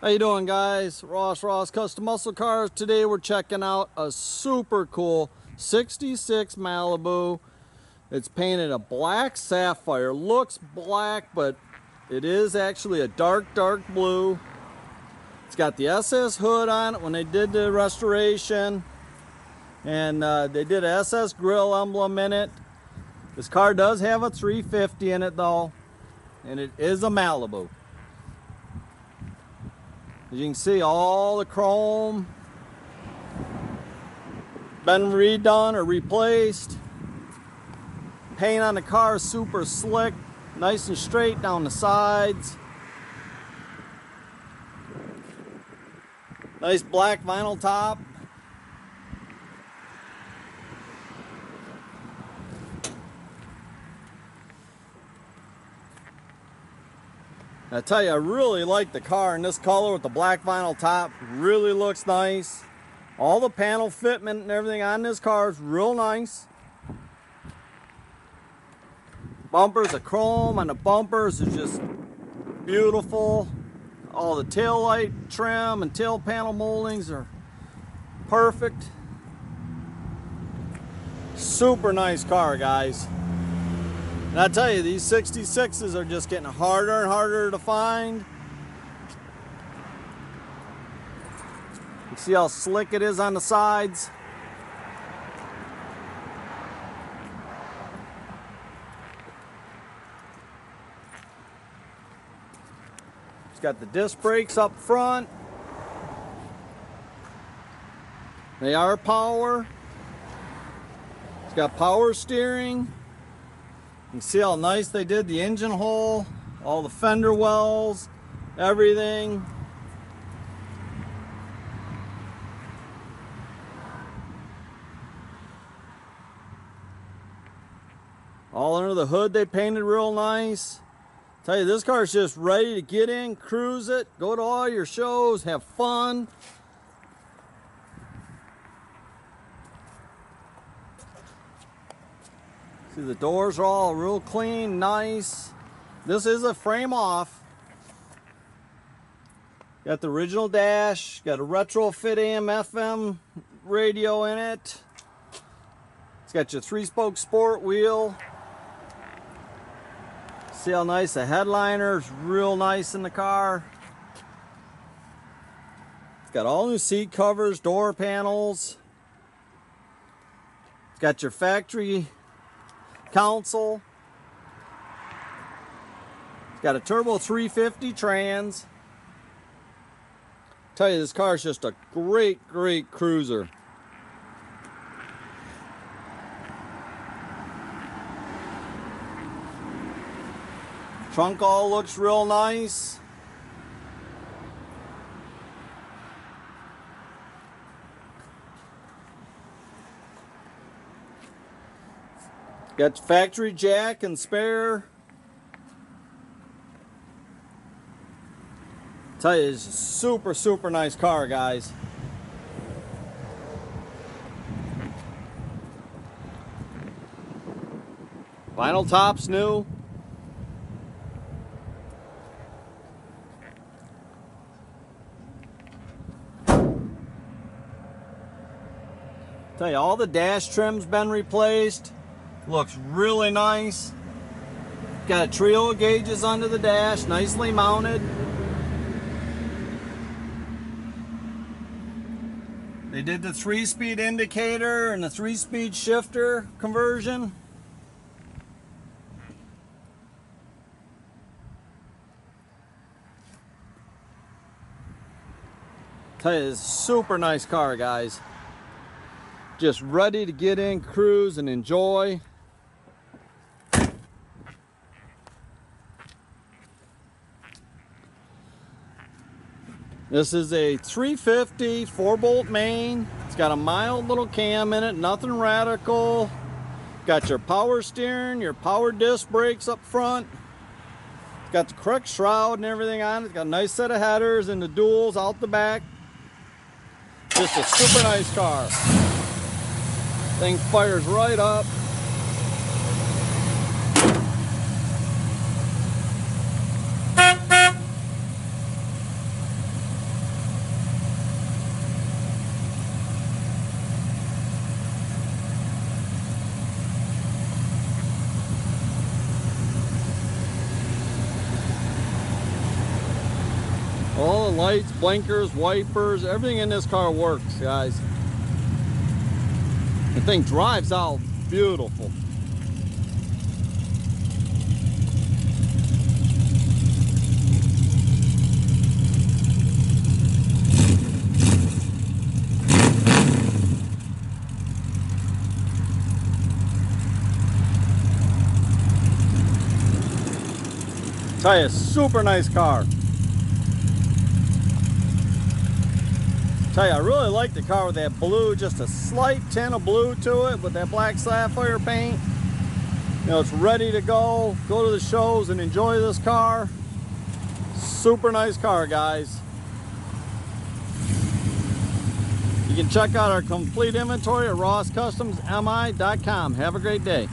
How you doing, guys? Ross Custom Muscle Cars. Today we're checking out a super cool 66 Malibu. It's painted a black sapphire. Looks black, but it is actually a dark blue. It's got the SS hood on it when they did the restoration, and they did a SS grill emblem in it. This car does have a 350 in it though, and it is a Malibu. As you can see, all the chrome been redone or replaced. Paint on the car is super slick, nice and straight down the sides. Nice black vinyl top. I tell you, I really like the car in this color with the black vinyl top. Really looks nice. All the panel fitment and everything on this car is real nice. Bumpers, the chrome on the bumpers is just beautiful. All the tail light trim and tail panel moldings are perfect. Super nice car, guys. And I tell you, these 66s are just getting harder and harder to find. You see how slick it is on the sides? It's got the disc brakes up front. They are power. It's got power steering. You can see how nice they did the engine hole, all the fender wells, everything. All under the hood they painted real nice. Tell you, this car is just ready to get in, cruise it, go to all your shows, have fun. See, the doors are all real clean, nice. This is a frame off. Got the original dash, got a retrofit AM FM radio in it. It's got your 3-spoke sport wheel. See how nice the headliner is, real nice in the car. It's got all new seat covers, door panels. It's got your factory console. It's got a turbo 350 trans. Tell you, this car is just a great cruiser. Trunk all looks real nice. Got factory jack and spare. Tell you, it's a super nice car, guys. Vinyl top's new. Tell you, all the dash trim's been replaced. Looks really nice. Got a trio of gauges under the dash, nicely mounted. They did the 3-speed indicator and the 3-speed shifter conversion. Tell you, it's a super nice car, guys. Just ready to get in, cruise, and enjoy. This is a 350 4-bolt main. It's got a mild little cam in it, nothing radical. Got your power steering, your power disc brakes up front. It's got the correct shroud and everything on it. It's got a nice set of headers and the duals out the back. Just a super nice car. Thing fires right up. All the lights, blinkers, wipers, everything in this car works, guys. The thing drives out beautiful. Tell you, super nice car. Tell you, I really like the car with that blue, just a slight tint of blue to it with that black sapphire paint. You know, it's ready to go. Go to the shows and enjoy this car. Super nice car, guys. You can check out our complete inventory at rosscustomsmi.com. Have a great day.